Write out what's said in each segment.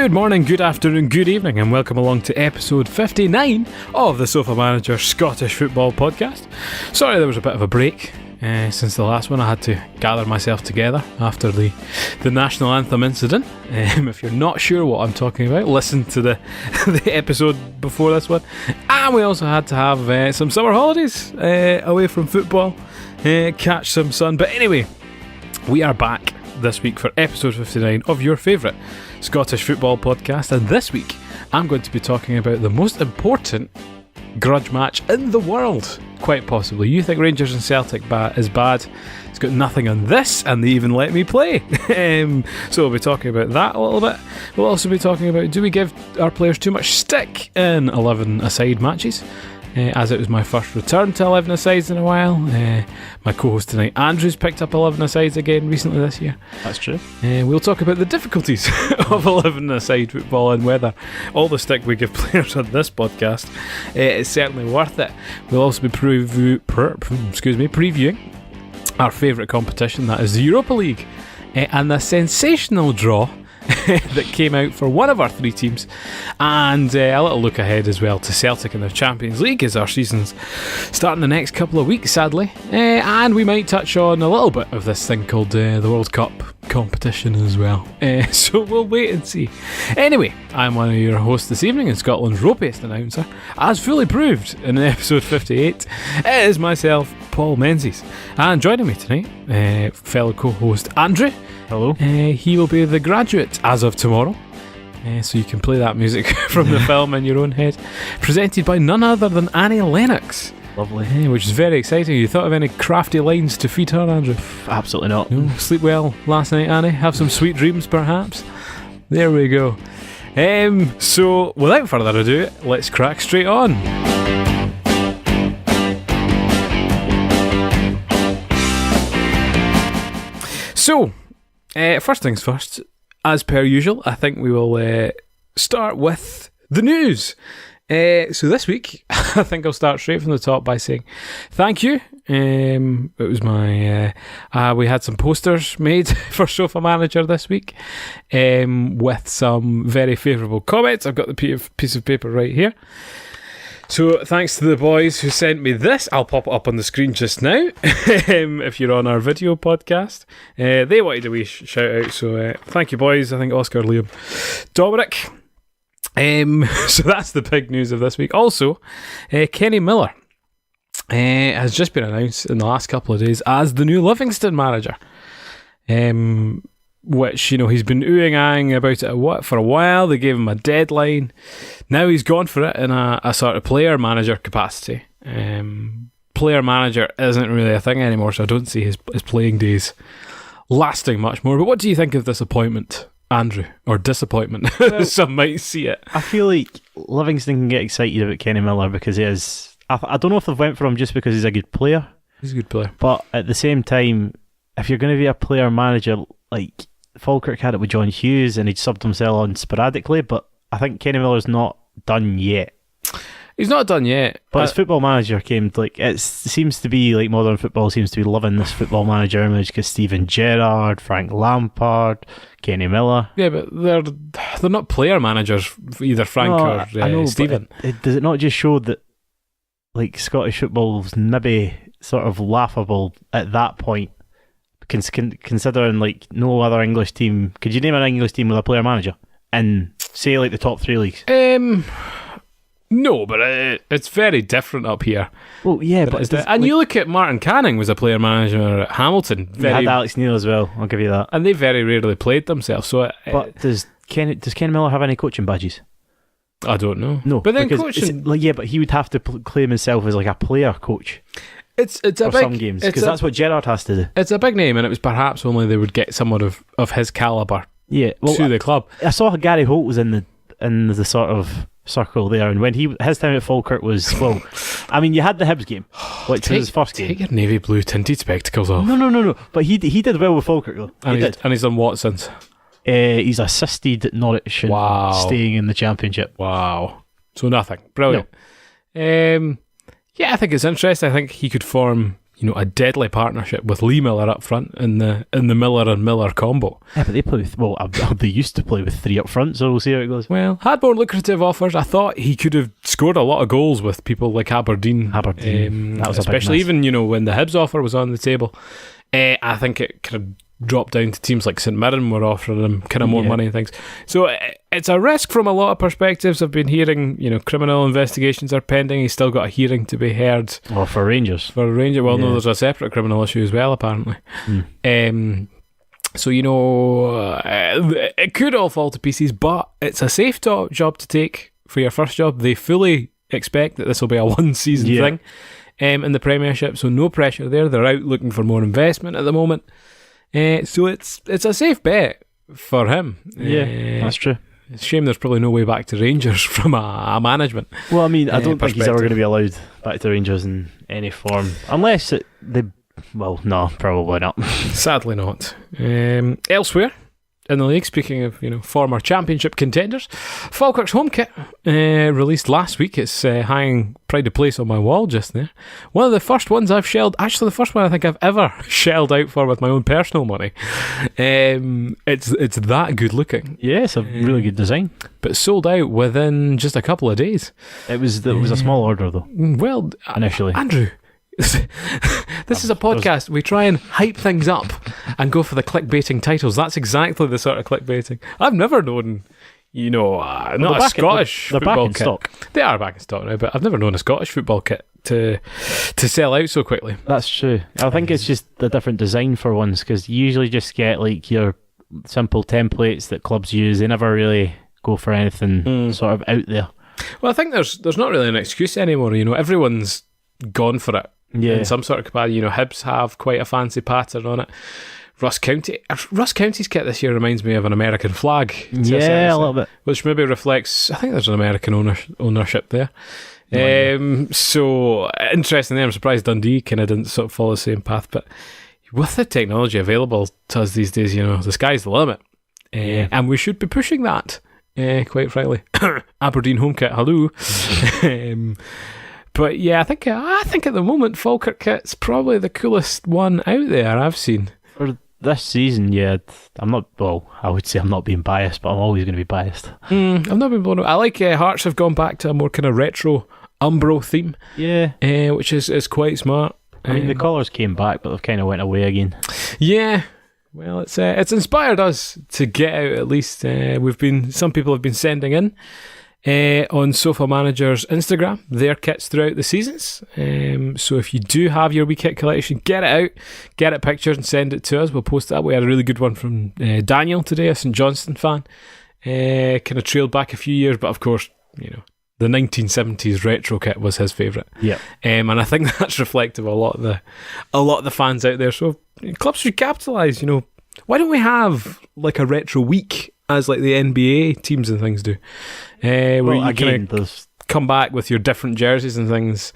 Good morning, good afternoon, good evening, and welcome along to episode 59 of the Sofa Manager Scottish Football Podcast. Sorry there was a bit of a break since the last one. I had to gather myself together after the national anthem incident. If you're not sure what I'm talking about, listen to the episode before this one. And we also had to have some summer holidays away from football, catch some sun. But anyway, we are back this week for episode 59 of your favourite Scottish football podcast, and this week I'm going to be talking about the most important grudge match in the world, quite possibly. You think Rangers and Celtic is bad? It's got nothing on this, and they even let me play. So we'll be talking about that a little bit. We'll also be talking about, do we give our players too much stick in 11-a-side matches? As it was my first return to 11-a-sides in a while. My co-host tonight, Andrew's picked up 11-a-sides again recently this year. That's true. We'll talk about the difficulties of 11-a-side football and whether all the stick we give players on this podcast is certainly worth it. We'll also be previewing our favourite competition, that is the Europa League, and the sensational draw that came out for one of our three teams, and a little look ahead as well to Celtic in the Champions League as our season's starting the next couple of weeks, sadly, and we might touch on a little bit of this thing called the World Cup competition as well, so we'll wait and see. Anyway, I'm one of your hosts this evening, and Scotland's ropiest announcer, as fully proved in episode 58. It is myself, Paul Menzies, and joining me tonight, fellow co-host Andrew. Hello. He will be the graduate as of tomorrow, so you can play that music from the film in your own head. Presented by none other than Annie Lennox. Lovely. Which is very exciting. You thought of any crafty lines to feed her, Andrew? Absolutely not. No? Sleep well last night, Annie? Have some sweet dreams, perhaps? There we go. So, without further ado, let's crack straight on. So, first things first, as per usual, I think we will start with the news. So this week, I think I'll start straight from the top by saying thank you. It was my we had some posters made for Sofa Manager this week, with some very favourable comments. I've got the piece of paper right here. So thanks to the boys who sent me this. I'll pop it up on the screen just now if you're on our video podcast. They wanted a wee shout out, so thank you, boys. I think Oscar, Liam, Dominic. So that's the big news of this week. Also, Kenny Miller has just been announced in the last couple of days as the new Livingston manager. Which, you know, he's been oohing about it for a while. They gave him a deadline. Now he's gone for it in a sort of player manager capacity. Player manager isn't really a thing anymore, so I don't see his playing days lasting much more. But what do you think of this appointment, Andrew? Or disappointment, well, some might see it. I feel like Livingston can get excited about Kenny Miller because he is... I don't know if they've went for him just because he's a good player. He's a good player. But at the same time, if you're going to be a player manager, like... Falkirk had it with John Hughes and he'd subbed himself on sporadically, but I think Kenny Miller's not done yet. He's not done yet. But as football manager came, like, it seems to be like modern football seems to be loving this football manager image because Steven Gerrard, Frank Lampard, Kenny Miller. Yeah, but they're not player managers, either Frank or Steven. Does it not just show that like Scottish football's maybe sort of laughable at that point? Considering like no other English team, could you name an English team with a player manager in say like the top three leagues? No, but it's very different up here. Well, yeah, but you look at Martin Canning was a player manager at Hamilton. They had Alex Neil as well. I'll give you that. And they very rarely played themselves. So, but does Ken Miller have any coaching badges? I don't know. No, but then coaching, but he would have to claim himself as like a player coach. It's a for big, some games because that's what Gerrard has to do. It's a big name, and it was perhaps only they would get someone of his calibre to the club. I saw Gary Holt was in the sort of circle there, and when his time at Falkirk was, well, I mean, you had the Hibs game, which was his first game. Take your navy blue tinted spectacles off. No, but he did well with Falkirk though. And he's done what since? He's assisted Norwich in staying in the Championship. Wow, so nothing. Brilliant. No. Yeah, I think it's interesting. I think he could form a deadly partnership with Lee Miller up front in the Miller and Miller combo. Yeah, but they play with, they used to play with 3 up front, so we'll see how it goes. Well, had more lucrative offers. I thought he could have scored a lot of goals with people like Aberdeen. That was especially a big miss. even, when the Hibs offer was on the table. I think it could have dropped down to teams like St Mirren were offering him kind of more money and things. So it's a risk from a lot of perspectives. I've been hearing, criminal investigations are pending. He's still got a hearing to be heard. Well, for Rangers. Well, no, there's a separate criminal issue as well, apparently. So, it could all fall to pieces, but it's a safe job to take for your first job. They fully expect that this will be a one-season thing in the Premiership, so no pressure there. They're out looking for more investment at the moment. So it's a safe bet for him. Yeah, that's true. It's a shame there's probably no way back to Rangers from a management. Well, I mean, I don't think he's ever going to be allowed back to Rangers in any form. Unless no, probably not. Sadly not. Elsewhere in the league, speaking of former championship contenders, Falkirk's home kit released last week. It's hanging pride of place on my wall just there. One of the first ones I've shelled, actually the first one I think I've ever shelled out for with my own personal money. It's that good looking. Yeah, it's a really good design, but sold out within just a couple of days. It was a small order though. Well, initially, Andrew. This is a podcast. We try and hype things up and go for the clickbaiting titles. That's exactly the sort of clickbaiting. I've never known, not a Scottish football kit. Stock. They are back in stock now, but I've never known a Scottish football kit to sell out so quickly. That's true. I think it's just the different design for ones, because you usually just get like your simple templates that clubs use. They never really go for anything sort of out there. Well, I think there's not really an excuse anymore. Everyone's gone for it. Yeah. In some sort of capacity, Hibs have quite a fancy pattern on it. Ross County's kit this year reminds me of an American flag. Yeah, a little bit. Which maybe reflects, I think there's an American ownership there. So, interesting there. I'm surprised Dundee kind of didn't sort of follow the same path. But with the technology available to us these days, the sky's the limit. And we should be pushing that, quite frankly. Aberdeen home kit, hello. But yeah, I think at the moment Falkirk kit's probably the coolest one out there I've seen. For this season, yeah, I would say I'm not being biased, but I'm always going to be biased. I've not been blown away. I like Hearts have gone back to a more kind of retro Umbro theme. Yeah. Which is quite smart. I mean, the colours came back, but they've kind of went away again. Yeah. Well, it's inspired us to get out at least. Some people have been sending in on Sofa Manager's Instagram their kits throughout the seasons. So if you do have your wee kit collection, get it out, get it pictured and send it to us. We'll post it up. We had a really good one from Daniel today, a St Johnstone fan. Kind of trailed back a few years, but of course, the 1970s retro kit was his favourite. Yeah. And I think that's reflective of a lot of the fans out there. So clubs should capitalise. Why don't we have like a retro week as like the NBA teams and things do? Where you can come back with your different jerseys and things.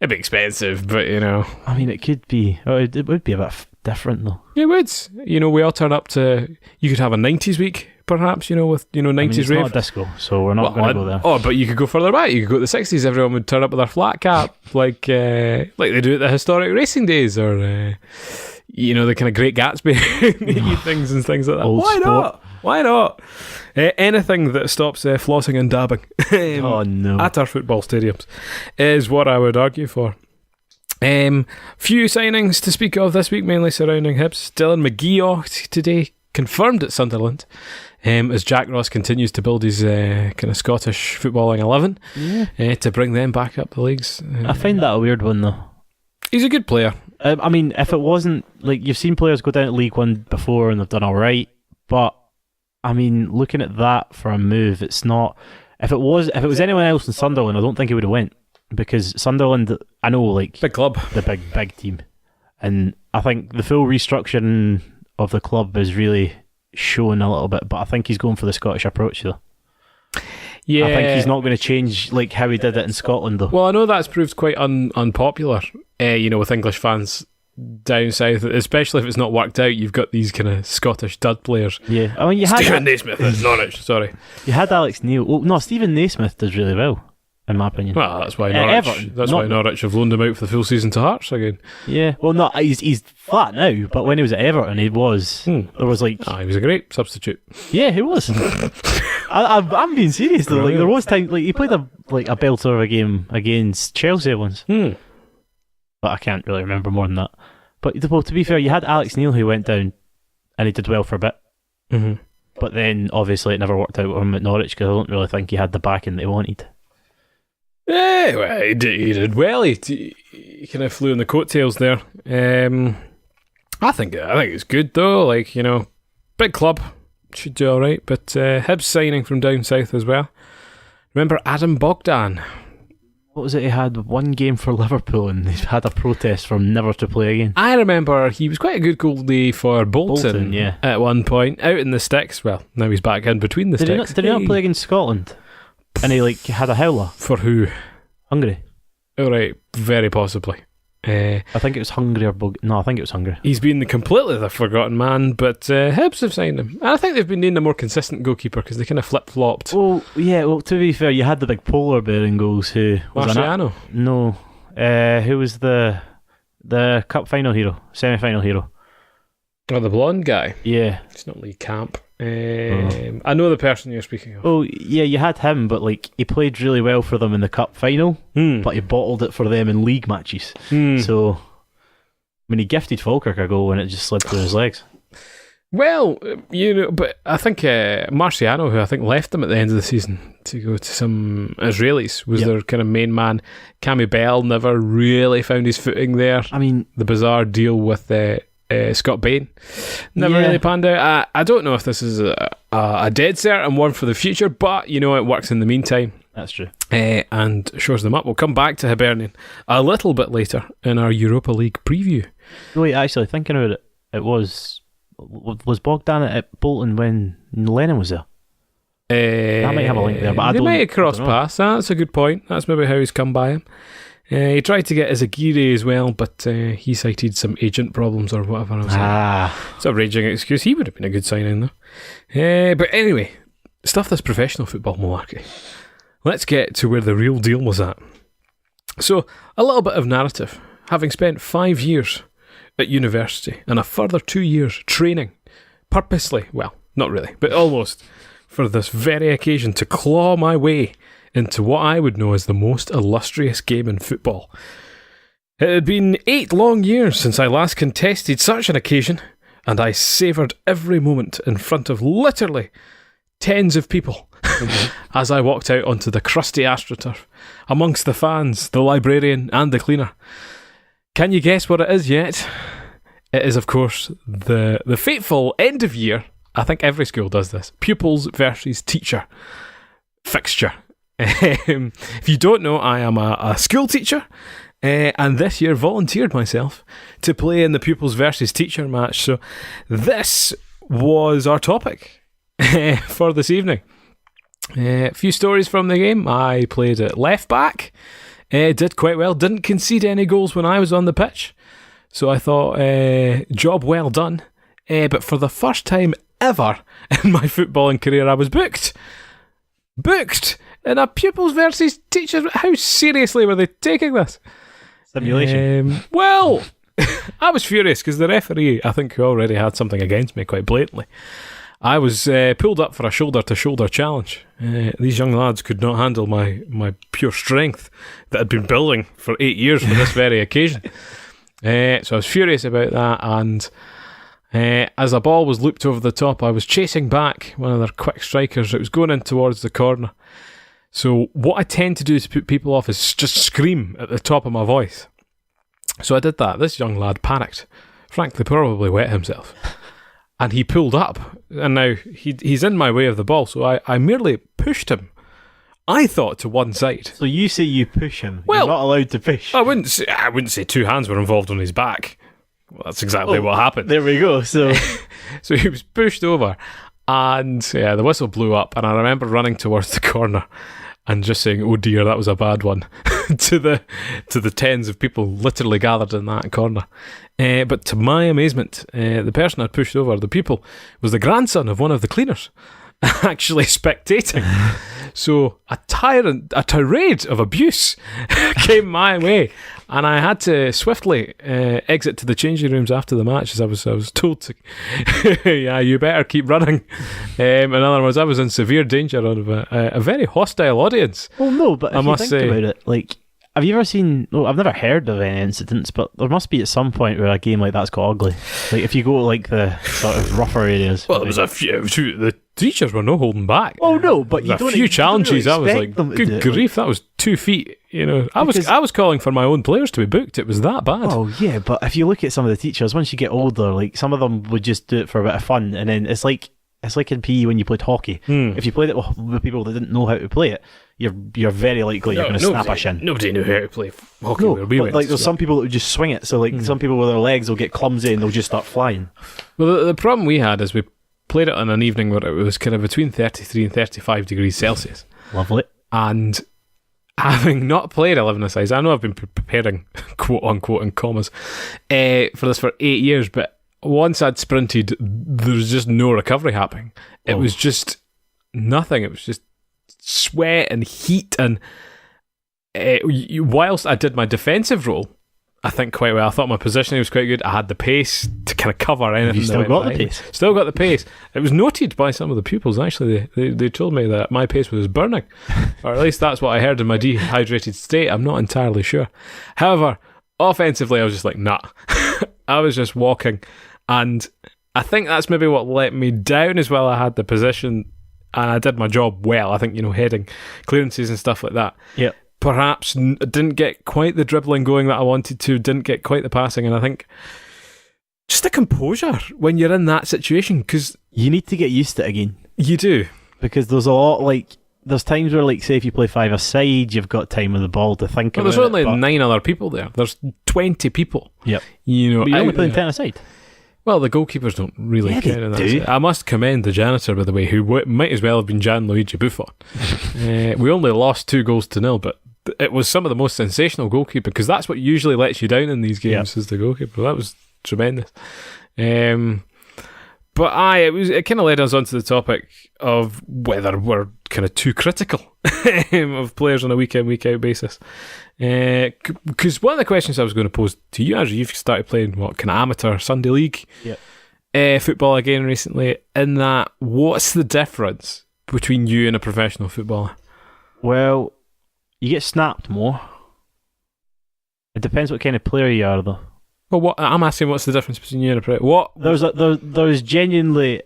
It'd be expensive, but I mean, it could be. It would be a bit different though. It would. We all turn up to. You could have a 90s week, perhaps. With 90s it's rave. not a disco, so we're not going to go there. Oh, but you could go further back. You could go to the 60s. Everyone would turn up with their flat cap, like they do at the historic racing days, or the kind of Great Gatsby things and things like that. Old Why sport. not? Why not? Anything that stops flossing and dabbing oh no at our football stadiums is what I would argue for. Few signings to speak of this week, mainly surrounding Hibs. Dylan McGee today confirmed at Sunderland, as Jack Ross continues to build his kind of Scottish footballing 11 to bring them back up the leagues. I find that a weird one though. He's a good player. I mean, if it wasn't like you've seen players go down to League One before and they've done alright, but I mean, looking at that for a move, it's not. If it was anyone else in Sunderland, I don't think he would have went, because Sunderland, I know, like big club, the big team, and I think the full restructuring of the club is really showing a little bit. But I think he's going for the Scottish approach though. Yeah, I think he's not going to change like how he did it in Scotland though. Well, I know that's proved quite unpopular, with English fans down south, especially if it's not worked out. You've got these kind of Scottish dud players. Yeah, I mean, you had Stephen Naismith at Norwich. Sorry, you had Alex Neil. Well, no, Stephen Naismith does really well. in my opinion. Well, that's why Norwich. Everton, why Norwich have loaned him out for the full season to Hearts again. Yeah, well, no, he's flat now, but when he was at Everton, he was. There was like, he was a great substitute. yeah, he was. I'm being serious though. Like there was time, like he played a belter of a game against Chelsea once, but I can't really remember more than that. But well, to be fair, you had Alex Neil who went down, and he did well for a bit. Mm-hmm. But then obviously it never worked out with him at Norwich because I don't really think he had the backing that he wanted. Yeah, well, he did well. He kind of flew in the coattails there. I think it's good though. Like, you know, big club, should do all right. But Hibs signing from down south as well. Remember Adam Bogdan? What was it? He had one game for Liverpool and he's had a protest from never to play again. I remember he was quite a good goalie for Bolton yeah. At one point, out in the sticks. Well, now he's back in between the sticks. Did he not play against Scotland? And he had a howler? For who? Hungary. Oh, right, very possibly. I think it was Hungary No, I think it was Hungary. He's been completely the forgotten man, but Hibs have signed him. And I think they've been needing a more consistent goalkeeper because they kind of flip-flopped. Well, yeah, to be fair, you had the big polar bear in goals who... Marciano? No. Who was the cup final hero? Semi-final hero? Oh, the blonde guy? Yeah. It's not Lee Camp. I know the person you're speaking of. Oh, yeah, you had him, but he played really well for them in the cup final, but he bottled it for them in league matches. So, I mean, he gifted Falkirk a goal and it just slid through his legs. Well, you know, but I think Marciano, who I think left them at the end of the season to go to some Israelis, was their kind of main man. Cammy Bell never really found his footing there. I mean, the bizarre deal with Scott Bain never really panned out. I don't know if this is a dead certain one for the future, but you know it works in the meantime. That's true. And shores them up. We'll come back to Hibernian a little bit later in our Europa League preview. Wait, actually, thinking about it, was Bogdan at Bolton when Lennon was there? That might have a link there, but they might have crossed paths. That's a good point. That's maybe how he's come by him. He tried to get Izagiri as well, but he cited some agent problems or whatever else. It's a raging excuse. He would have been a good signing though. But anyway, stuff this professional football malarkey. Let's get to where the real deal was at. So, a little bit of narrative. Having spent 5 years at university and a further 2 years training, purposely, well, not really, but almost, for this very occasion to claw my way into what I would know as the most illustrious game in football. It had been 8 long years since I last contested such an occasion, and I savoured every moment in front of literally tens of people as I walked out onto the crusty AstroTurf, amongst the fans, the librarian and the cleaner. Can you guess what it is yet? It is, of course, the fateful end of year, I think every school does this, pupils versus teacher fixture. If you don't know, I am a school teacher, and this year volunteered myself to play in the pupils versus teacher match. So this was our topic for this evening. A few stories from the game. I played at left back, did quite well, didn't concede any goals when I was on the pitch, so I thought job well done. But for the first time ever in my footballing career, I was booked in a pupils versus teachers. How seriously were they taking this? Simulation. Well, I was furious because the referee, I think, who already had something against me quite blatantly. I was pulled up for a shoulder-to-shoulder challenge. These young lads could not handle my pure strength that had been building for 8 years for this very occasion. So I was furious about that, and as a ball was looped over the top, I was chasing back one of their quick strikers. It was going in towards the corner. So what I tend to do to put people off is just scream at the top of my voice. So I did that. This young lad panicked. Frankly, probably wet himself. And he pulled up. And now he's in my way of the ball, so I merely pushed him. I thought to one side. So you say you push him. Well, you're not allowed to push. I wouldn't say two hands were involved on his back. Well, that's exactly what happened. There we go. So he was pushed over, and the whistle blew up, and I remember running towards the corner and just saying, "Oh dear, that was a bad one," to the tens of people literally gathered in that corner. But to my amazement, the person I'd pushed over, the pupil, was the grandson of one of the cleaners. actually spectating. So a tirade of abuse came my way, and I had to swiftly exit to the changing rooms after the match, as I was told to. Yeah, you better keep running. In other words, I was in severe danger of a very hostile audience. Well, no, but if I you must think say, about it, like, have you ever seen? Well, I've never heard of any incidents, but there must be at some point where a game like that's got ugly. Like if you go to like the sort of rougher areas. well, there was a few. The teachers were no holding back. Oh no, but you There don't. was a few challenges. I was like, good grief, that was 2 feet. You know, I was calling for my own players to be booked. It was that bad. Oh yeah, but if you look at some of the teachers, once you get older, like some of them would just do it for a bit of fun, and then it's like in PE when you played hockey. If you played it with people that didn't know how to play it, you're very likely you're going to snap a shin. Nobody knew how to play hockey. No, where we but went, like there's some people that would just swing it. So like some people with their legs will get clumsy and they'll just start flying. Well, the problem we had is we played it on an evening where it was kind of between 33 and 35 degrees Celsius. Lovely. And having not played 11-a-sides, I know I've been preparing, quote unquote, in commas, for this for 8 years, but once I'd sprinted, there's just no recovery happening. It was just nothing. It was just sweat and heat, and whilst I did my defensive role, I think quite well. I thought my positioning was quite good. I had the pace to kind of cover anything. You still got the pace. Still got the pace. It was noted by some of the pupils. Actually, they told me that my pace was burning, or at least that's what I heard in my dehydrated state. I'm not entirely sure. However, offensively, I was just like, nah. I was just walking, and I think that's maybe what let me down as well. I had the position, and I did my job well. I think, heading clearances and stuff like that. Yeah. Perhaps didn't get quite the dribbling going that I wanted to, didn't get quite the passing, and I think just the composure when you're in that situation, because you need to get used to it again. You do. Because there's a lot, like, there's times where, like, say if you play 5-a-side, you've got time with the ball to think about it. There's only 9 other people there. There's 20 people. Yep. But you're only playing 10-a-side. Well, the goalkeepers don't really care in that. I must commend the janitor, by the way, who might as well have been Gianluigi Buffon. We only lost 2-0, but it was some of the most sensational goalkeeper, because that's what usually lets you down in these games, is the goalkeeper. That was tremendous. But it kind of led us onto the topic of whether we're kind of too critical of players on a week-in, week-out basis. Because one of the questions I was going to pose to you, Andrew, you've started playing kind of amateur Sunday League football again recently. In that, what's the difference between you and a professional footballer? Well, you get snapped more. It depends what kind of player you are, though. Well, I'm asking, what's the difference between you and a player? What? There's genuinely,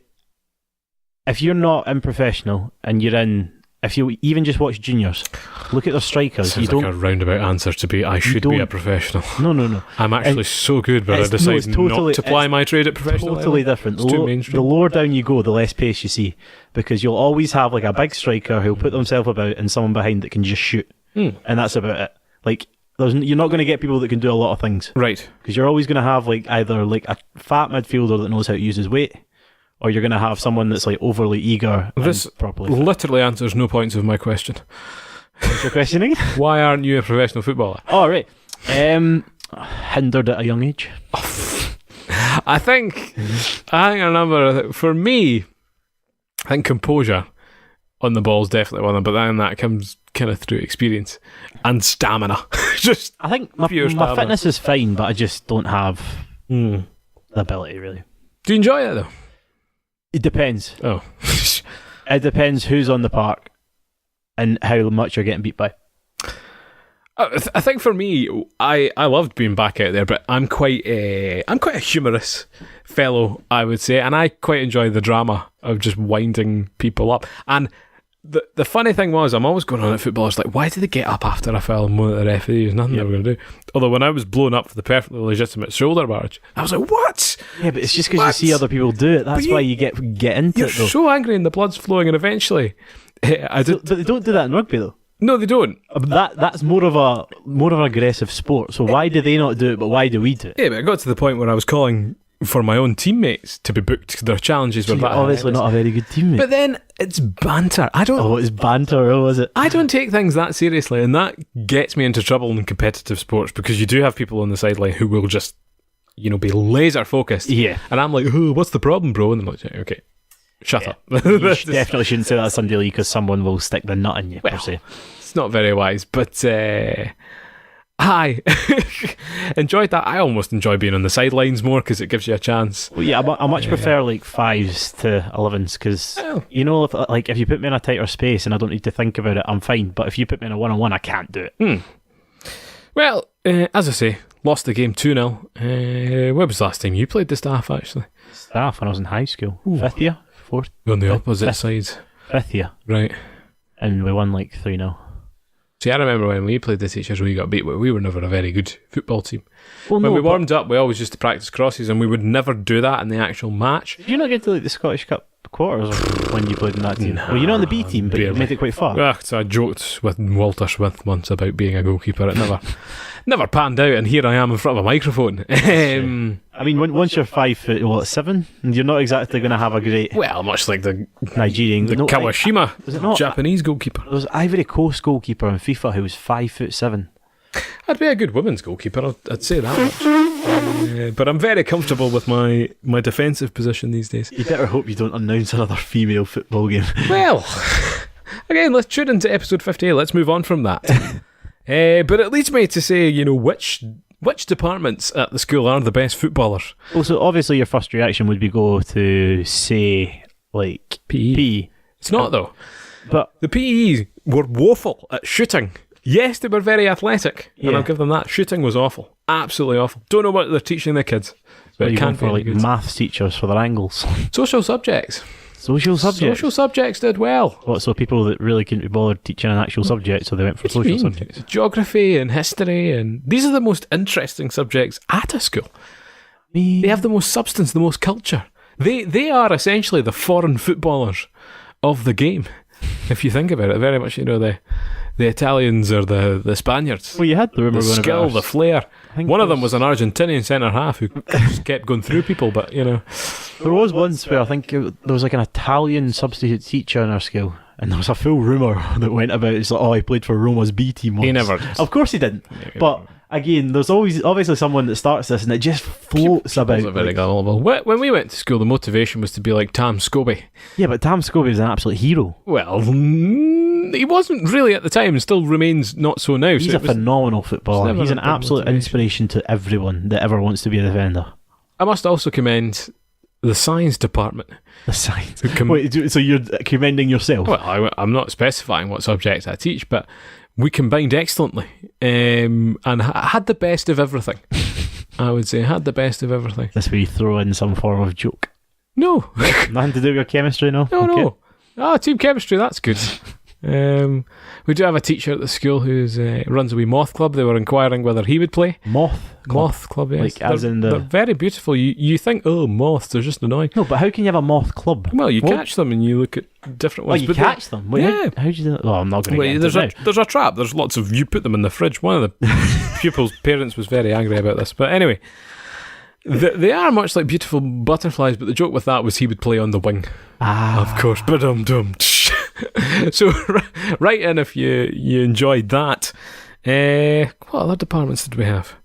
if you're not in professional and you're in, if you even just watch juniors, look at their strikers. Sounds like a roundabout answer to be, I should be a professional. No. I'm actually so good, but I decide not to ply my trade at professional level. Totally different. The lower down you go, the less pace you see, because you'll always have like a big striker who'll put themselves about and someone behind that can just shoot, and that's about it. Like, you're not going to get people that can do a lot of things, right? Because you're always going to have like either like a fat midfielder that knows how to use his weight, or you're going to have someone that's like overly eager. This literally answers no points of my question. What's your questioning? Why aren't you a professional footballer? Oh, right. Hindered at a young age. I think a number for me. I think composure on the ball is definitely one of them, but then that comes kind of through experience and stamina. I think my fitness is fine, but I just don't have the ability, really. Do you enjoy it, though? It depends. Oh. It depends who's on the park and how much you're getting beat by. I think for me, I loved being back out there, but I'm quite a humorous fellow, I would say, and I quite enjoy the drama of just winding people up. And the funny thing was, I'm always going on at footballers like, why did they get up after a foul and moan at the referee? There's nothing they were going to do. Although when I was blown up for the perfectly legitimate shoulder barge, I was like, what? Yeah, but it's just because you see other people do it. That's why you get into it, though. You're so angry and the blood's flowing, and eventually... But they don't do that in rugby, though. No, they don't. That's more of an aggressive sport. So why do they not do it, but why do we do it? Yeah, but I got to the point where I was calling for my own teammates to be booked. Their challenges were that. Obviously not a very good teammate. But then it's banter. It's banter. Oh, is it? I don't take things that seriously, and that gets me into trouble in competitive sports, because you do have people on the sideline who will just, be laser focused. Yeah. And I'm like, oh, what's the problem, bro? And I'm like, okay. Shut up. You definitely shouldn't say that to Sunday League because someone will stick the nut in you, per se. It's not very wise, but I enjoyed that. I almost enjoy being on the sidelines more because it gives you a chance. Well, yeah, I much prefer like 5s to 11s because if you put me in a tighter space and I don't need to think about it, I'm fine. But if you put me in a 1-on-1, I can't do it. Well, as I say, lost the game 2-0. When was the last time you played the Staff, actually? Staff when I was in high school. Ooh. 5th year? 4th? On the opposite sides. 5th year. Right. And we won like 3-0. See, I remember when we played the teachers, we got beat. We were never a very good football team. When we warmed up, we always used to practice crosses, and we would never do that in the actual match. Did you not get to like the Scottish Cup quarters when you played in that team? Well, you're not on the B team, but you made it quite far. So I joked with Walter Smith once about being a goalkeeper. It never panned out, and here I am in front of a microphone. I mean, once you're 5'7", you're not exactly going to have a great. Well, much like the Nigerian, Kawashima was it not Japanese goalkeeper. There was Ivory Coast goalkeeper in FIFA who was 5'7". I'd be a good women's goalkeeper. I'd say that much. But I'm very comfortable with my defensive position these days. You better hope you don't announce another female football game. Well, again, let's tune into episode 58. Let's move on from that. But it leads me to say, which departments at the school are the best footballers? Well, so obviously your first reaction would be go to, say, like PE. It's not, though. But the PEs were woeful at shooting. Yes, they were very athletic, and I'll give them that. Shooting was awful. Absolutely awful. Don't know what they're teaching the kids. But it can't for like good. Maths teachers for their angles. Social subjects. Social subjects did well. What, so people that really couldn't be bothered teaching an actual subject, so they went for social subjects? Geography and history, and these are the most interesting subjects at a school. They have the most substance, the most culture. They are essentially the foreign footballers of the game, if you think about it. Very much, the Italians or the Spaniards. Well, you had the rumour the going skill, about the flair. One of them was an Argentinian centre half who just kept going through people, but there was once where I think there was like an Italian substitute teacher in our school, and there was a full rumour that went about it's like, he played for Roma's B team once. He never did. Of course he didn't. But again, there's always obviously someone that starts this and it just floats about. Very gullible. When we went to school, the motivation was to be like Tam Scobie. Yeah, but Tam Scobie is an absolute hero. Well, he wasn't really at the time and still remains not so now. He's a phenomenal footballer. He's an absolute inspiration to everyone that ever wants to be a defender. I must also commend the science department. The science? Wait, so you're commending yourself? Well, I'm not specifying what subjects I teach, but we combined excellently and had the best of everything. I would say had the best of everything. This where you throw in some form of joke? No. Nothing to do with your chemistry, no? No. Team chemistry, that's good. We do have a teacher at the school who runs a wee moth club. They were inquiring whether he would play. Moth club, yes. Like as in they're very beautiful. You think, moths, they're just annoying. No, but how can you have a moth club? Well, you catch them and you look at different ones. Oh, you catch them? Wait, yeah. How do you do that? Well, I'm not going to get into it now. There's a trap. There's lots of... You put them in the fridge. One of the pupils' parents was very angry about this. But anyway, they are much like beautiful butterflies, but the joke with that was he would play on the wing. Of course. Ba-dum-dum. So write in if you enjoyed that. What other departments did we have?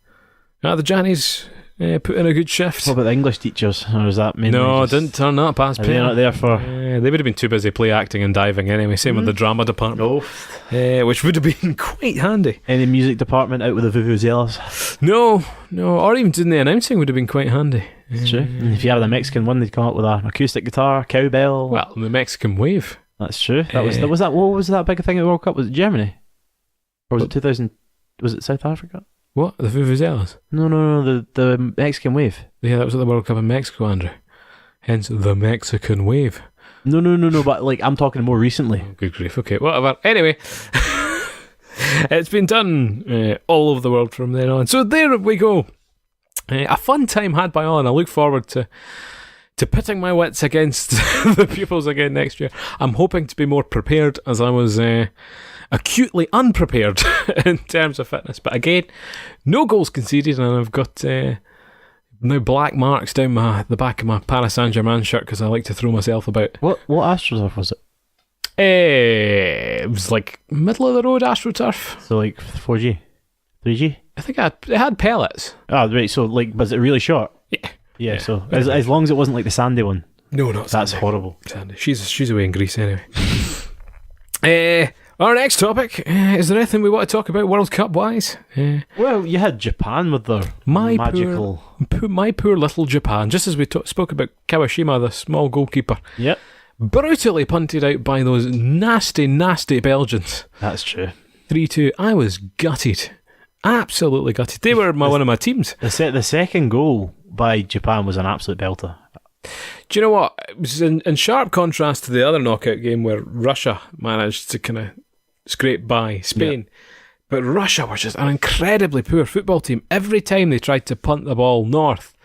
The Jannies put in a good shift. What about the English teachers? Or was that mainly didn't turn up as per. They're not there for... they would have been too busy play acting and diving anyway. Same with the drama department. Which would have been quite handy. Any music department out with the vuvuzelas? No. Or even doing the announcing would have been quite handy. True. And if you have the Mexican one, they'd come up with an acoustic guitar, cowbell. Well, the Mexican wave. That's true. What was that big thing at the World Cup? Was it Germany? Or was it 2000? Was it South Africa? What? The vuvuzelas? No. The Mexican wave. Yeah, that was at the World Cup in Mexico, Andrew. Hence the Mexican wave. No. But like I'm talking more recently. Oh, good grief. Okay, whatever. Anyway, it's been done all over the world from then on. So there we go. A fun time had by all, and I look forward to pitting my wits against the pupils again next year. I'm hoping to be more prepared, as I was acutely unprepared in terms of fitness. But again, no goals conceded, and I've got now black marks down the back of my Paris Saint-Germain shirt because I like to throw myself about. What AstroTurf was it? It was like middle of the road AstroTurf. So like 4G? 3G? I think it had pellets. Oh, right. So like, was it really short? Yeah. Yeah, so as long as it wasn't like the sandy one. No, not That's Sandy. horrible. Sandy. She's away in Greece anyway. Our next topic, is there anything we want to talk about World Cup wise? Well, you had Japan with their magical... My poor little Japan, just as we spoke about Kawashima, the small goalkeeper. Yep. Brutally punted out by those nasty, nasty Belgians. That's true. 3-2. I was gutted. Absolutely gutted. They were one of my teams. The second goal by Japan was an absolute belter. Do you know what? It was in sharp contrast to the other knockout game where Russia managed to kind of scrape by Spain. Yep. But Russia were just an incredibly poor football team. Every time they tried to punt the ball north,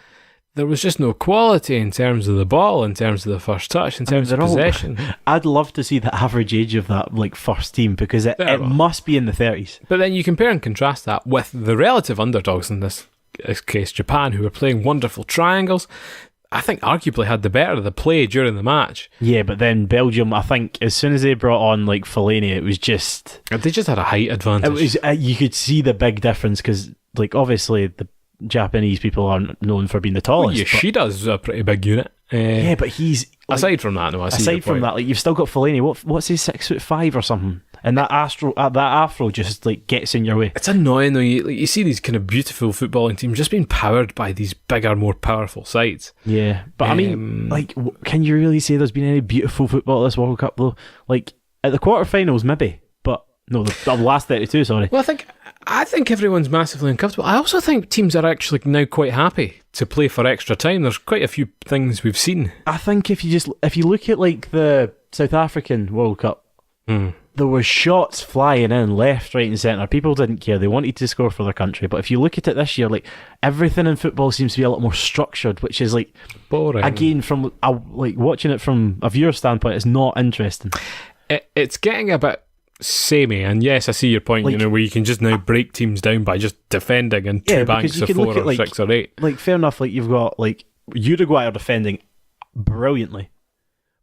there was just no quality in terms of the ball, in terms of the first touch, in terms of possession. I'd love to see the average age of that first team, because it must be in the 30s. But then you compare and contrast that with the relative underdogs in this case, Japan, who were playing wonderful triangles. I think arguably had the better of the play during the match. Yeah, but then Belgium, I think, as soon as they brought on Fellaini, it was just... They just had a height advantage. It was, you could see the big difference, because obviously the Japanese people aren't known for being the tallest. Well, Yoshida's a pretty big unit. Yeah, but he's... aside from that, no, I see aside from that, you've still got Fellaini. What's he, 6'5" or something? And that afro just gets in your way. It's annoying though. You see these kind of beautiful footballing teams just being powered by these bigger, more powerful sides. Yeah, but I mean, can you really say there's been any beautiful football at this World Cup though? At the quarterfinals, maybe, but no, the last 32. Sorry. Well, I think everyone's massively uncomfortable. I also think teams are actually now quite happy to play for extra time. There's quite a few things we've seen. I think if you look at the South African World Cup. There were shots flying in left, right and centre. People didn't care. They wanted to score for their country. But if you look at it this year, everything in football seems to be a lot more structured, which is boring. Again, from watching it from a viewer standpoint, it's not interesting. It's getting a bit samey. And yes, I see your point, where you can just now break teams down by just defending in two banks of 4 or 6 or 8. Fair enough, you've got Uruguay are defending brilliantly.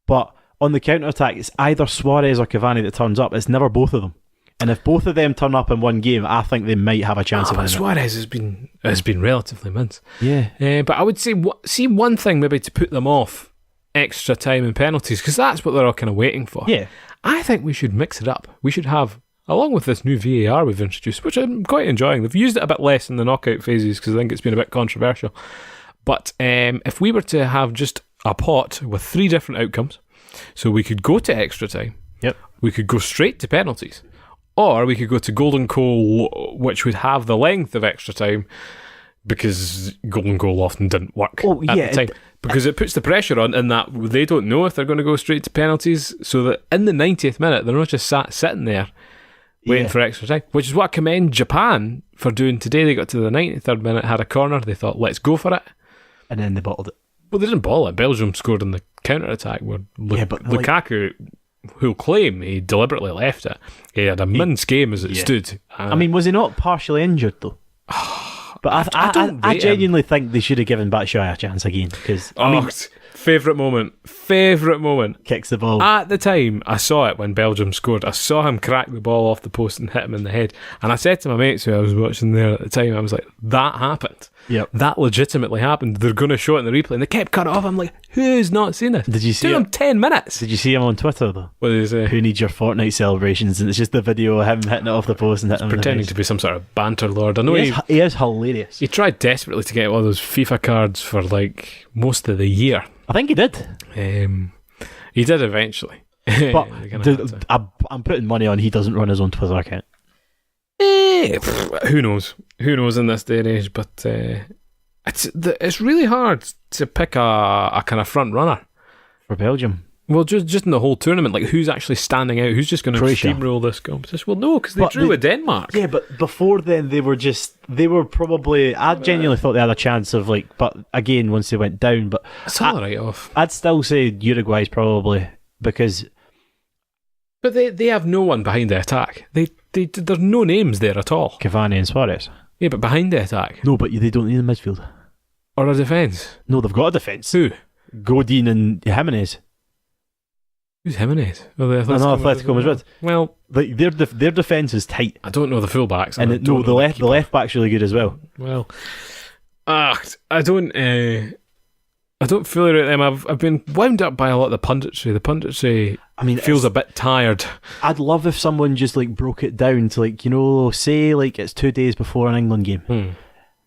But on the counter-attack, it's either Suarez or Cavani that turns up. It's never both of them. And if both of them turn up in one game, I think they might have a chance of winning. Suarez has been relatively mince. Yeah. But I would say, see one thing maybe to put them off extra time and penalties, because that's what they're all kind of waiting for. Yeah. I think we should mix it up. We should have, along with this new VAR we've introduced, which I'm quite enjoying. They've used it a bit less in the knockout phases because I think it's been a bit controversial. But if we were to have just a pot with 3 different outcomes, so we could go to extra time. Yep. We could go straight to penalties. Or we could go to golden goal, which would have the length of extra time, because golden goal often didn't work at the time. Because it puts the pressure on in that they don't know if they're going to go straight to penalties, so that in the 90th minute, they're not just sitting there waiting for extra time, which is what I commend Japan for doing today. They got to the 93rd minute, had a corner, they thought, let's go for it. And then they bottled it. Well, they didn't ball it. Belgium scored in the counter-attack where Lukaku, who'll claim he deliberately left it. He had a mince game as it stood. I mean, was he not partially injured though? But I genuinely think they should have given Batshuayi a chance again, because favourite moment. Kicks the ball. At the time, I saw it when Belgium scored. I saw him crack the ball off the post and hit him in the head. And I said to my mates who I was watching there at the time, I was like, that happened. Yep. That legitimately happened. They're going to show it in the replay. And they kept cutting it off. I'm like, who's not seen this? Did you see him 10 minutes? Did you see him on Twitter though? What did he say? Who needs your Fortnite celebrations? And it's just the video of him hitting it off the post and hitting him in the pretending face. to be some sort of banter lord. I know he is hilarious. He tried desperately to get all those FIFA cards for most of the year. I think he did. He did eventually. But I'm putting money on he doesn't run his own Twitter account. Who knows? Who knows in this day and age? But it's really hard to pick a kind of front runner for Belgium. Well, just in the whole tournament, who's actually standing out? Who's just going to steamroll this competition? Well, no, because they drew with Denmark. Yeah, but before then, they were probably. I genuinely thought they had a chance of but again, once they went down, but it's all right off. I'd still say Uruguay's probably, because. But they have no one behind the attack. There's no names there at all. Cavani and Suarez. Yeah, but behind the attack. No, but they don't need a midfield. Or a defence. No, they've got a defence. Who? Godin and Jimenez. Who's Jimenez? Oh, the Atletico Madrid. Well, their defence is tight. I don't know the fullbacks. And the left back's really good as well. Well, I don't. I don't fully rate them. I've been wound up by a lot of the punditry. The punditry feels a bit tired. I'd love if someone just like broke it down to like, say like it's 2 days before an England game.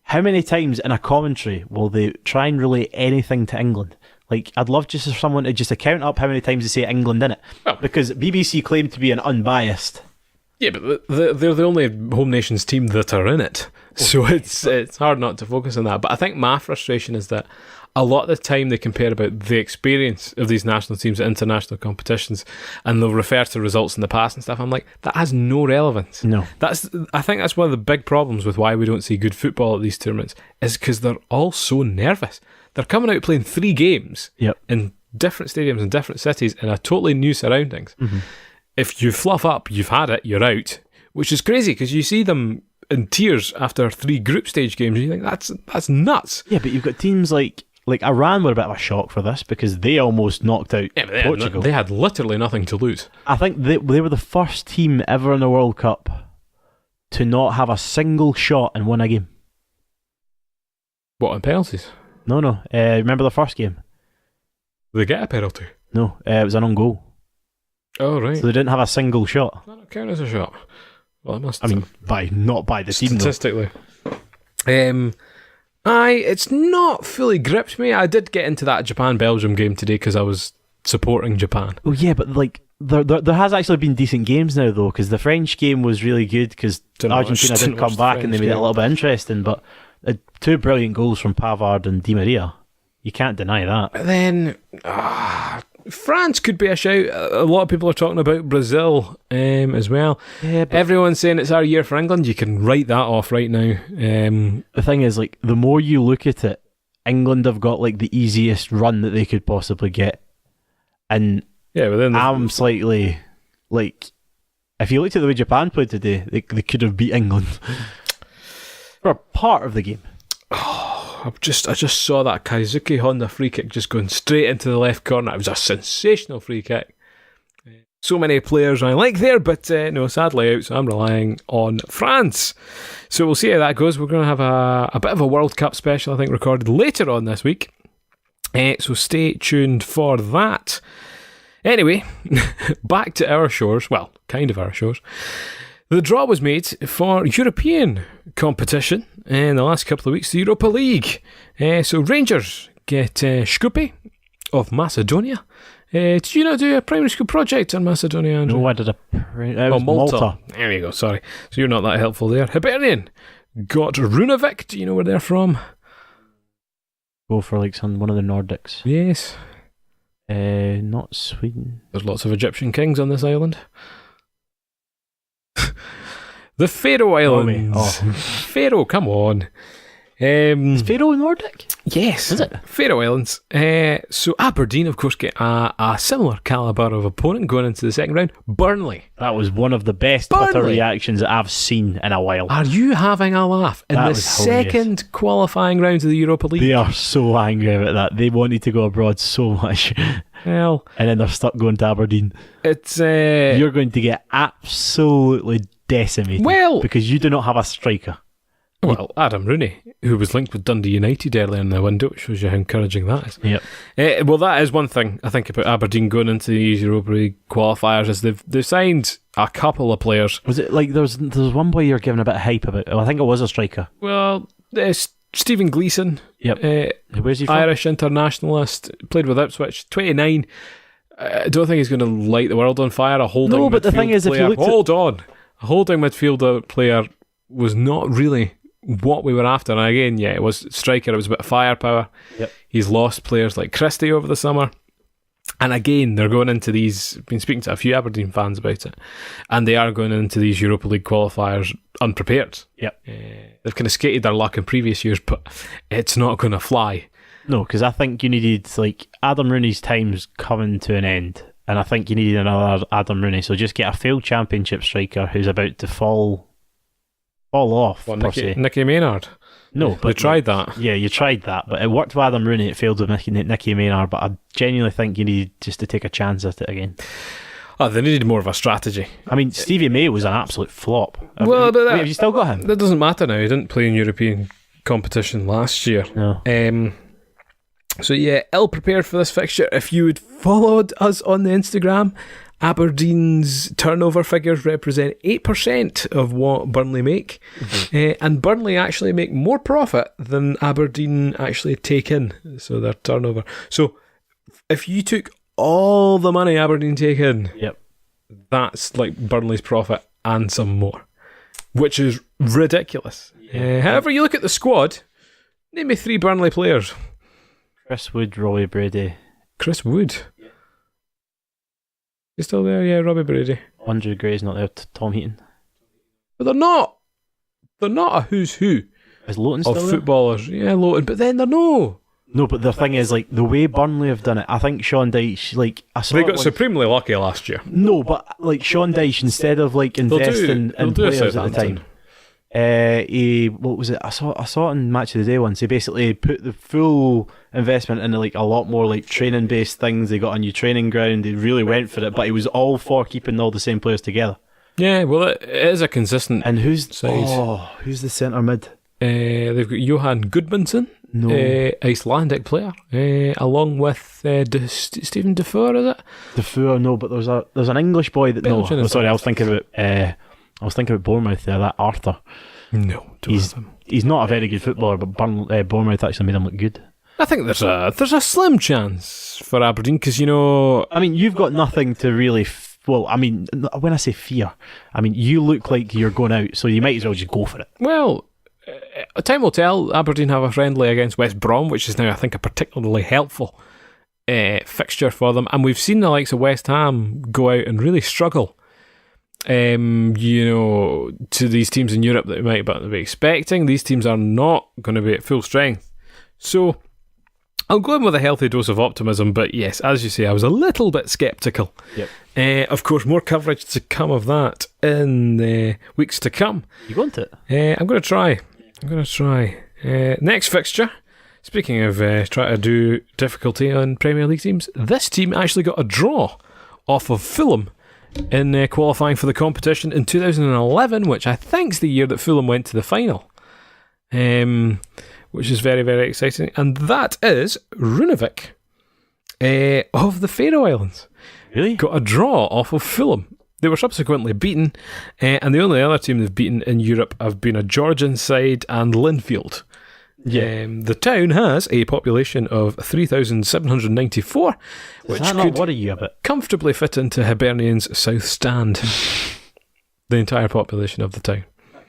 How many times in a commentary will they try and relate anything to England? Like, I'd love just for someone to just account up how many times they say England in it. Well, because BBC claim to be an unbiased. Yeah, but they're the only home nations team that are in it. So it's hard not to focus on that. But I think my frustration is that a lot of the time they compare about the experience of these national teams at international competitions, and they'll refer to results in the past and stuff. I'm like, that has no relevance. No. I think that's one of the big problems with why we don't see good football at these tournaments, is because they're all so nervous. They're coming out playing 3 games in different stadiums in different cities in a totally new surroundings. Mm-hmm. If you fluff up, you've had it, you're out, which is crazy because you see them in tears after 3 group stage games and you think that's nuts. Yeah, but you've got teams like Iran were a bit of a shock for this because they almost knocked out Portugal. They had literally nothing to lose. I think they were the first team ever in the World Cup to not have a single shot and win a game. What, on penalties? No. Remember the first game? Did they get a penalty? No, it was an own goal. Oh, right. So they didn't have a single shot. That don't count as a shot. Well, it must. Not by the team, statistically. It's not fully gripped me. I did get into that Japan-Belgium game today because I was supporting Japan. Oh yeah, but like there has actually been decent games now though, because the French game was really good because Argentina did come back and they made it a little bit interesting. But 2 brilliant goals from Pavard and Di Maria. You can't deny that. But then France could be a shout. A lot of people are talking about Brazil as well. Yeah, everyone's saying it's our year for England. You can write that off right now. The thing is, like, the more you look at it, England have got like the easiest run that they could possibly get, and yeah, but then I'm slightly like, if you looked at the way Japan played today, they could have beat England for part of the game. I just saw that Kaisuke Honda free kick just going straight into the left corner. It was a sensational free kick. So many players I like there, but no, sadly out, so I'm relying on France. So we'll see how that goes. We're going to have a bit of a World Cup special, I think, recorded later on this week. So stay tuned for that. Anyway, back to our shores. Well, kind of our shores. The draw was made for European competition in the last couple of weeks, the Europa League. So Rangers get Skopje of Macedonia. Did you not do a primary school project on Macedonia, Andrew? No, I did Malta. There you go, sorry. So you're not that helpful there. Hibernian got Runavík. Do you know where they're from? Go for like one of the Nordics. Yes. Not Sweden. There's lots of Egyptian kings on this island. The Faroe Islands. Faroe, come on. Is Faroe Nordic? Yes. Is it? Faroe Islands. So Aberdeen, of course, get a similar calibre of opponent going into the second round. Burnley. That was one of the best Twitter reactions that I've seen in a while. Are you having a laugh? In the second qualifying round of the Europa League? They are so angry about that. They wanted to go abroad so much. Well, and then they're stuck going to Aberdeen. It's you're going to get absolutely decimated. Well, because you do not have a striker. Well, Adam Rooney, who was linked with Dundee United earlier in the window, which shows you how encouraging that is. Yep. Well, that is one thing I think about Aberdeen going into these Europa League qualifiers is they've signed a couple of players. Was it like there's one boy you're giving a bit of hype about? Oh, I think it was a striker. Well, Stephen Gleeson. Yep. Where's he from? Irish internationalist, played with Ipswich, 29. I don't think he's going to light the world on fire. A holding midfield but the thing is, player. If you looked a holding midfielder player was not really what we were after. And again, yeah, it was striker. It was a bit of firepower. Yep. He's lost players like Christie over the summer. And again, they're going into these. I've been speaking to a few Aberdeen fans about it, and they are going into these Europa League qualifiers unprepared. Yep. They've kind of skated their luck in previous years, but it's not going to fly. No, because I think you needed, like, Adam Rooney's time's coming to an end, and I think you needed another Adam Rooney. So just get a failed championship striker who's about to fall off. What, Nicky Maynard? No, but you tried that. Yeah, you tried that, but it worked with Adam Rooney. It failed with Nicky Maynard, but I genuinely think you need just to take a chance at it again. Oh, they needed more of a strategy. I mean, Stevie May was an absolute flop. Well, but have you still got him? That doesn't matter now. He didn't play in European competition last year. No. So yeah, ill prepared for this fixture. If you had followed us on the Instagram, Aberdeen's turnover figures represent 8% of what Burnley make. And Burnley actually make more profit than Aberdeen actually take in. So their turnover. So if you took all the money Aberdeen take in, that's like Burnley's profit and some more, which is ridiculous. However, you look at the squad, name me 3 Burnley players. Chris Wood, Robbie Brady. Chris Wood? He's still there, yeah, Robbie Brady. Andrew Gray's not there, Tom Heaton. But they're not a who's who Is Lowton of still footballers. Yeah, Lowton, but then they're no. No, but the thing is, like, the way Burnley have done it, I think Sean Dyche, like, I saw They it got once- supremely lucky last year. No, but, like, Sean Dyche, instead of, like, investing in they'll do players at the time, Southampton. what was it? I saw it on Match of the Day once. He basically put the full investment into like a lot more like training based things. They got a new training ground. They really went for it, but he was all for keeping all the same players together. Yeah, well, it is a consistent. And who's size. Who's the centre mid? They've got Johan Gudmundsson, Icelandic player, along with Stephen Defoe, is it? Defoe, no, but there's an English boy that Belgian no. Sorry, I was thinking about Bournemouth there. That Arthur. No, he's not a very good footballer, but Bournemouth actually made him look good. I think there's a slim chance for Aberdeen because I mean, you've got nothing to really. Well, I mean, when I say fear, I mean you look like you're going out, so you might as well just go for it. Well, time will tell. Aberdeen have a friendly against West Brom, which is now, I think, a particularly helpful fixture for them. And we've seen the likes of West Ham go out and really struggle. To these teams in Europe that we might be expecting. These teams are not going to be at full strength. So I'll go in with a healthy dose of optimism, but yes, as you say, I was a little bit sceptical. Yep. Of course, more coverage to come of that in the weeks to come. You want it? I'm going to try. Next fixture, speaking of trying to do difficulty on Premier League teams, this team actually got a draw off of Fulham in qualifying for the competition in 2011, which I think is the year that Fulham went to the final, which is very, very exciting. And that is Runavik of the Faroe Islands. Really? Got a draw off of Fulham. They were subsequently beaten, and the only other team they've beaten in Europe have been a Georgian side and Linfield. Yeah. The town has a population of 3,794, which Does that not could worry you a bit? comfortably fit into Hibernian's South Stand. The entire population of the town.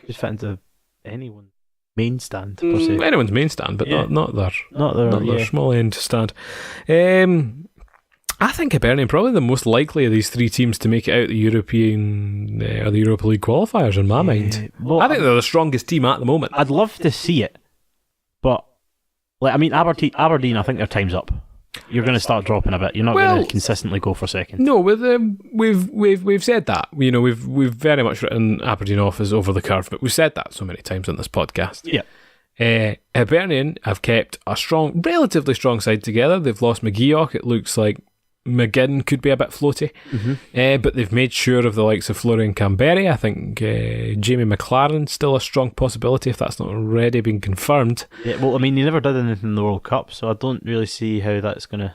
Just fit into anyone's main stand, per se. Anyone's main stand, but not their small end stand. I think Hibernian probably the most likely of these 3 teams to make it out the European or the Europa League qualifiers in my mind. Well, I think they're the strongest team at the moment. I'd love to see it, but like, I mean, Aberdeen, I think their time's up. You're going to start dropping a bit. You're not going to consistently go for second. No, we've said that. We've very much written Aberdeen off as over the curve, but we've said that so many times on this podcast. Yeah. Hibernian have kept a relatively strong side together. They've lost McGeoch. It looks like McGinn could be a bit floaty, but they've made sure of the likes of Florian Camberry. I think Jamie McLaren's still a strong possibility if that's not already been confirmed. Yeah, well, I mean, he never did anything in the World Cup, so I don't really see how that's going to...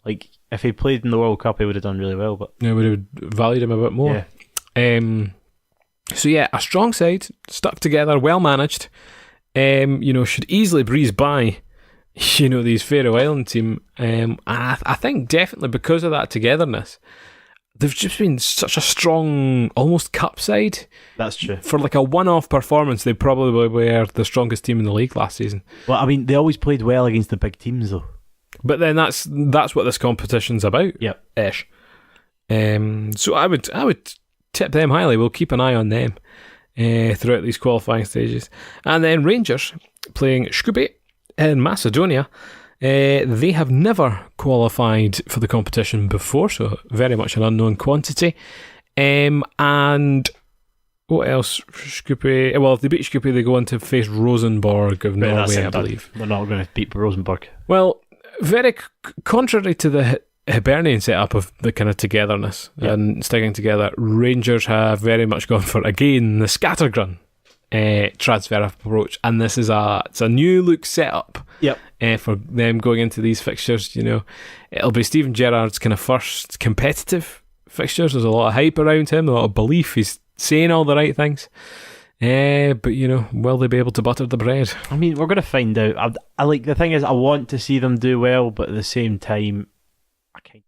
Like, if he played in the World Cup, he would have done really well, but... Yeah, would have valued him a bit more. Yeah. So yeah, a strong side, stuck together, well managed, should easily breeze by these Faroe Island team. And I think definitely because of that togetherness, they've just been such a strong, almost cup side. That's true. For like a one-off performance, they probably were the strongest team in the league last season. Well, I mean, they always played well against the big teams, though. But then that's what this competition's about. Yep. Ish. So I would tip them highly. We'll keep an eye on them throughout these qualifying stages. And then Rangers playing Skube in Macedonia. They have never qualified for the competition before, so very much an unknown quantity. And what else? Skube. Well, if they beat Skube, they go on to face Rosenborg of Norway, I believe. They're not going to beat Rosenborg. Well, very contrary to the Hibernian setup of the kind of togetherness and sticking together, Rangers have very much gone for, again, the scattergun transfer approach, and this is it's a new look setup. Yep. For them going into these fixtures, it'll be Steven Gerrard's kind of first competitive fixtures. There's a lot of hype around him, a lot of belief. He's saying all the right things. But will they be able to butter the bread? I mean, we're going to find out. I like, the thing is, I want to see them do well, but at the same time, I can't.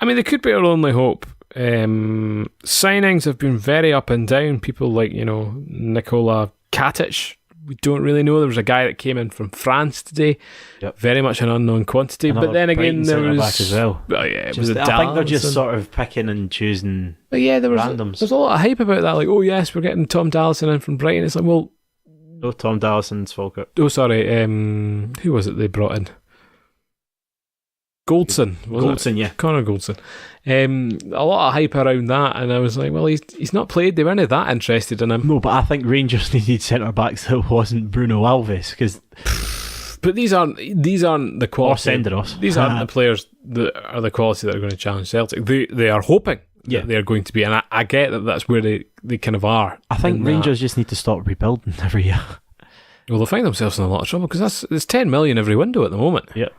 I mean, they could be our only hope. Signings have been very up and down. People like, Nikola Katic, we don't really know. There was a guy that came in from France today, very much an unknown quantity. Another but then again, there was back as well. Oh yeah, it was I think they're just sort of picking and choosing. But yeah, randoms. There's a lot of hype about that. Like, oh yes, we're getting Tom Dallison in from Brighton. It's like, well, no, Tom Dallison's Falkirk. Oh, sorry. Who was it they brought in? Goldson, yeah. Connor Goldson. A lot of hype around that, and I was like, well, he's not played. They weren't that interested in him. No, but I think Rangers needed centre backs that wasn't Bruno Alves, because. But these aren't the quality. Or Senderos. These aren't the players that are the quality that are going to challenge Celtic. They are hoping that they are going to be, and I get that that's where they kind of are. I think Rangers just need to stop rebuilding every year. Well, they'll find themselves in a lot of trouble because there's 10 million every window at the moment. Yep.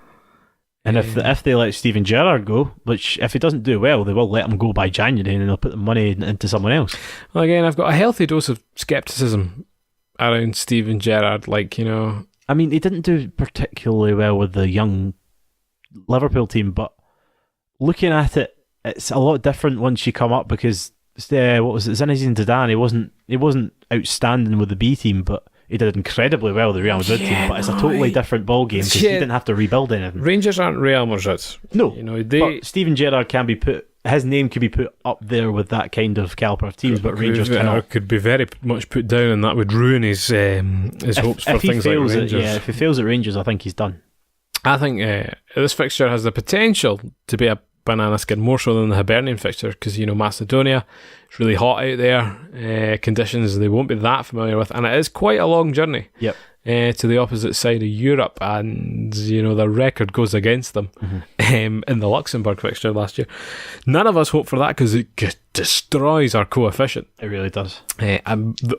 And if they let Steven Gerrard go, which if he doesn't do well, they will let him go by January, and then they'll put the money into someone else. Well, again, I've got a healthy dose of scepticism around Steven Gerrard. I mean, he didn't do particularly well with the young Liverpool team, but looking at it, it's a lot different once you come up, because what was it, Zinedine Zidane? He wasn't outstanding with the B team, but he did incredibly well with the Real Madrid team. But it's a totally different ball game, because he didn't have to rebuild anything. Rangers aren't Real Madrid. No, but Steven Gerrard can be his name could be put up there with that kind of caliber of teams, but Rangers cannot. Could be very much put down, and that would ruin his hopes for things like Rangers. If he fails at Rangers, I think he's done. I think this fixture has the potential to be a banana skin, more so than the Hibernian fixture, because Macedonia, it's really hot out there, conditions they won't be that familiar with, and it is quite a long journey. Yep. To the opposite side of Europe, and the record goes against them in the Luxembourg fixture last year. None of us hope for that, because it destroys our coefficient. It really does.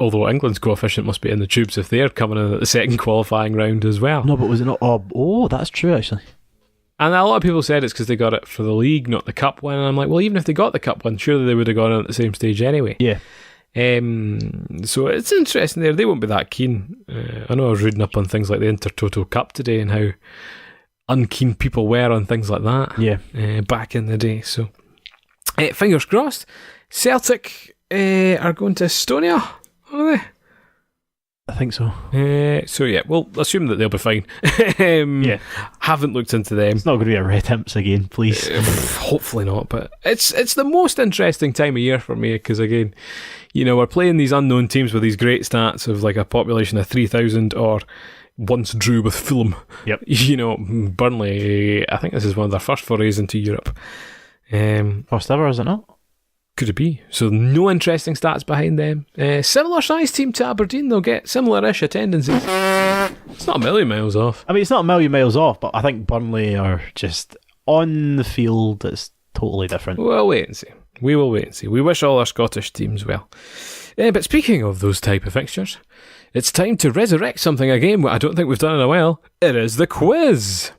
Although England's coefficient must be in the tubes if they're coming in at the second qualifying round as well. No, but was it not? Oh, that's true actually. And a lot of people said it's because they got it for the league, not the cup win. And I'm like, well, even if they got the cup win, surely they would have gone in at the same stage anyway. Yeah. So it's interesting there. They won't be that keen. I know I was reading up on things like the Intertoto Cup today and how unkeen people were on things like that. Yeah. Back in the day. So fingers crossed. Celtic are going to Estonia, are they? I think so. So yeah, we'll assume that they'll be fine. Yeah. Haven't looked into them. It's not going to be a Red Imps again, please. Hopefully not, but it's the most interesting time of year for me, because again, we're playing these unknown teams with these great stats of like a population of 3,000, or once drew with Fulham. Yep. Burnley, I think this is one of their first forays into Europe. First ever, is it not? Could it be? So no interesting stats behind them. Similar size team to Aberdeen, they'll get similar-ish attendances. It's not a million miles off. I mean, it's not a million miles off, but I think Burnley are just on the field. It's totally different. We'll wait and see. We will wait and see. We wish all our Scottish teams well. But speaking of those type of fixtures, it's time to resurrect something, a game I don't think we've done in a while. It is the quiz.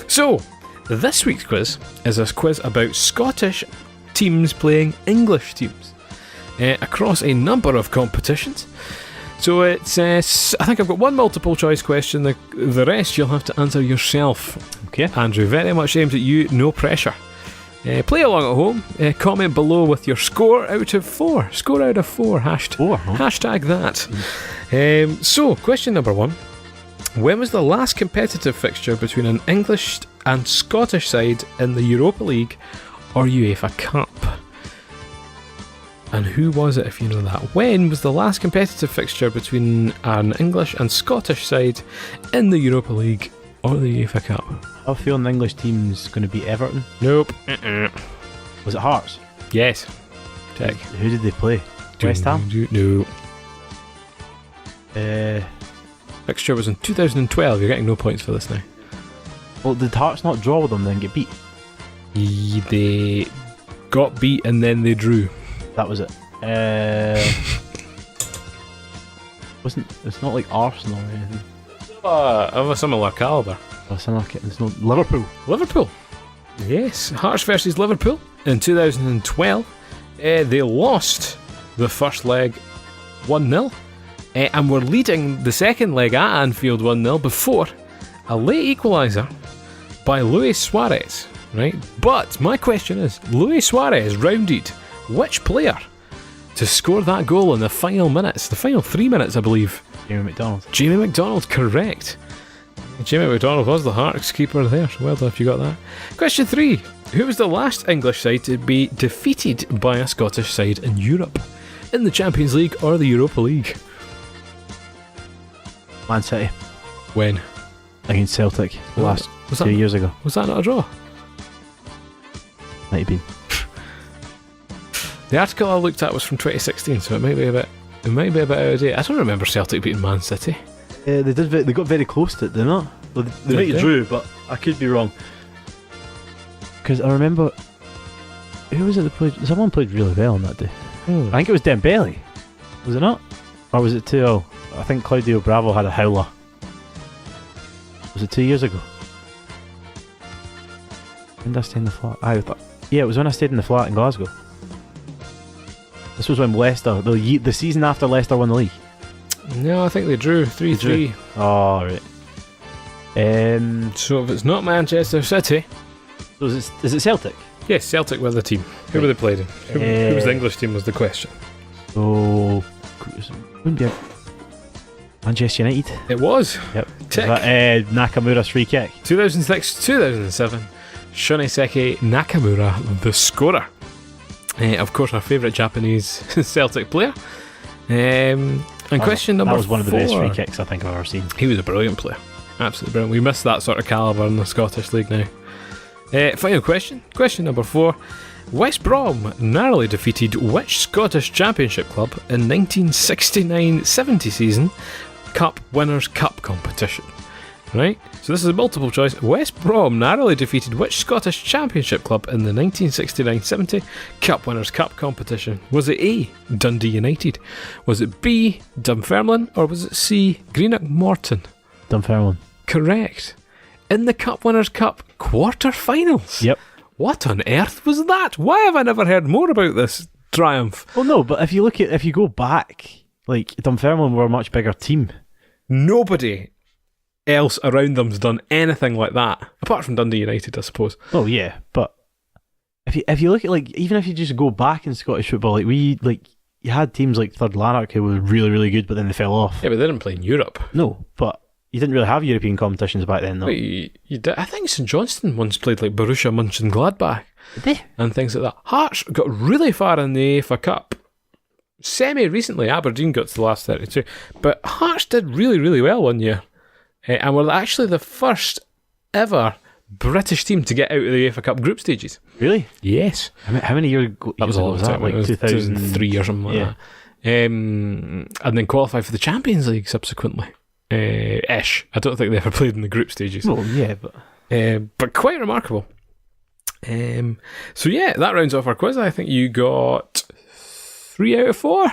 So, this week's quiz is a quiz about Scottish teams playing English teams across a number of competitions. So it's, I think I've got one multiple choice question, the rest you'll have to answer yourself. Okay. Andrew, very much aimed at you, no pressure. Play along at home, comment below with your score out of 4. Score out of 4, hashtag that. So, question number 1. When was the last competitive fixture between an English and Scottish side in the Europa League or UEFA Cup? And who was it, if you know that? When was the last competitive fixture between an English and Scottish side in the Europa League or the UEFA Cup? I feel the English team's going to be Everton. Nope. Was it Hearts? Yes. Check. Who did they play? West Ham? No. Fixture was in 2012. You're getting no points for this now. Well, did Hearts not draw with them then get beat? They got beat and then they drew. That was it. It's not like Arsenal or anything. Of a similar calibre. It's not Liverpool. Liverpool. Yes, Hearts versus Liverpool in 2012. They lost the first leg 1-0 and were leading the second leg at Anfield 1-0 before a late equaliser by Luis Suarez. Right, but my question is, Luis Suarez rounded which player to score that goal in the final minutes? The final 3 minutes, I believe. Jamie McDonald. Jamie McDonald, correct. Jamie McDonald was the Hearts keeper there, so well done if you got that. Question 3. Who was the last English side to be defeated by a Scottish side in Europe? In the Champions League or the Europa League? Man City. When? Against Celtic. Last 2 years ago. Was that not a draw? Might have been. The article I looked at was from 2016, so it might be a bit out of date. I don't remember Celtic beating Man City. They did. They got very close to it, did they not? Well, they might have drew, but I could be wrong. Because I remember, who was it that played? Someone played really well on that day. I think it was Dembele. Was it not? Or was it 2-0? I think Claudio Bravo had a howler. Was it 2 years ago? When did I stay in the flat? Yeah, it was when I stayed in the flat in Glasgow. This was when Leicester, the season after Leicester won the league. No, I think they drew 3-3. Oh, right. So if it's not Manchester City... So is it Celtic? Yes, Celtic were the team. Who were they played in? Who was the English team was the question. So... wouldn't be Manchester United. It was. Yep. Tick. Was that Nakamura's free kick? 2006-2007. Shuniseki Nakamura, the scorer. Of course, our favourite Japanese Celtic player. And question number 4. That was one of the best free kicks I think I've ever seen. He was a brilliant player. Absolutely brilliant. We miss that sort of calibre in the Scottish League now. Final question. Question number 4. West Brom narrowly defeated which Scottish Championship club in 1969-70 season Cup Winners' Cup competition? Right? So this is a multiple choice. West Brom narrowly defeated which Scottish Championship club in the 1969-70 Cup Winners' Cup competition? Was it A, Dundee United? Was it B, Dunfermline? Or was it C, Greenock Morton? Dunfermline. Correct. In the Cup Winners' Cup quarter-finals? Yep. What on earth was that? Why have I never heard more about this triumph? Well, no, but if you go back, like, Dunfermline were a much bigger team. Nobody else around them's done anything like that, apart from Dundee United, I suppose. Oh yeah, but if you look at, like, even if you just go back in Scottish football, like you had teams like Third Lanark who were really, really good, but then they fell off. Yeah, but they didn't play in Europe. No, but you didn't really have European competitions back then, though. Wait, you did? I think St Johnstone once played like Borussia Mönchengladbach. Did they? And things like that. Hearts got really far in the AFA Cup. Semi-recently, Aberdeen got to the last 32. But Hearts did really, really well one year. And were actually the first ever British team to get out of the AFA Cup group stages. Really? Yes. How many years ago That was a long was time. that? Like it was 2003 or something like that. And then qualified for the Champions League subsequently. Ish. I don't think they ever played in the group stages. Well, yeah, but quite remarkable. So yeah, that rounds off our quiz. I think you got 3 out of 4.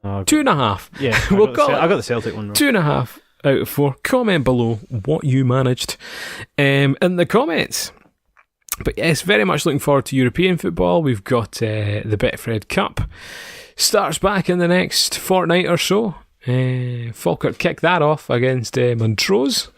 2.5. Yeah, I got the Celtic one. 2.5 out of 4. Comment below what you managed in the comments. But yes, very much looking forward to European football. We've got the Betfred Cup. Starts back in the next fortnight or so. Falkirk kicked that off against Montrose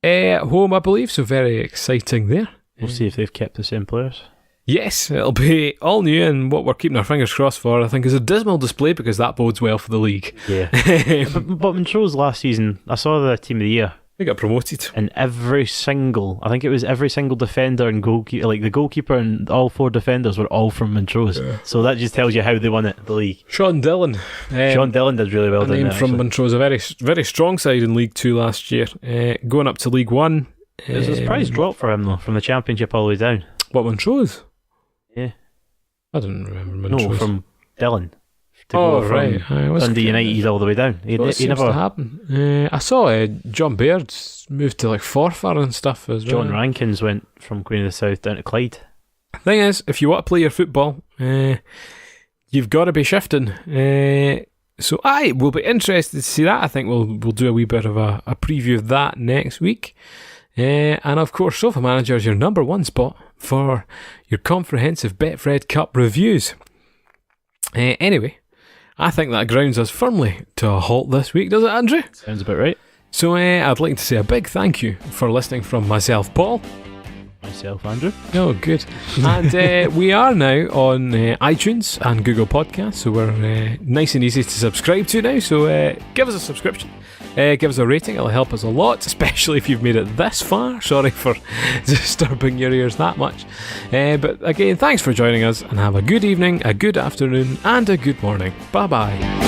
at home, I believe, so very exciting there. We'll see if they've kept the same players. Yes, it'll be all new, and what we're keeping our fingers crossed for, I think, is a dismal display because that bodes well for the league. Yeah. but Montrose last season, I saw the team of the year. They got promoted. And every single defender and goalkeeper, like the goalkeeper and all 4 defenders were all from Montrose. Yeah. So that just tells you how they won it, the league. Sean Dillon. Sean Dillon did really well. Named from Montrose, a very, very strong side in League 2 last year. Going up to League 1. There's a surprise drop for him, though, from the Championship all the way down. What, Montrose? Yeah. I didn't remember Montrose. No, from Dillon. to go from Dundee United all the way down. He never happen. I saw John Baird's moved to like Forfar and stuff as well. John Rankins went from Queen of the South down to Clyde. Thing is, if you want to play your football, you've got to be shifting. So I will be interested to see that. I think we'll do a wee bit of a preview of that next week. And of course, Sofa Manager is your number one spot for your comprehensive Betfred Cup reviews. Anyway, I think that grounds us firmly to a halt this week, does it, Andrew? Sounds about right. So I'd like to say a big thank you for listening from myself, Paul. Myself, Andrew. Oh, good. And we are now on iTunes and Google Podcasts, so we're nice and easy to subscribe to now. So give us a subscription. Give us a rating, it'll help us a lot, especially if you've made it this far. Sorry for disturbing your ears that much. But again, thanks for joining us, and have a good evening, a good afternoon, and a good morning. Bye bye.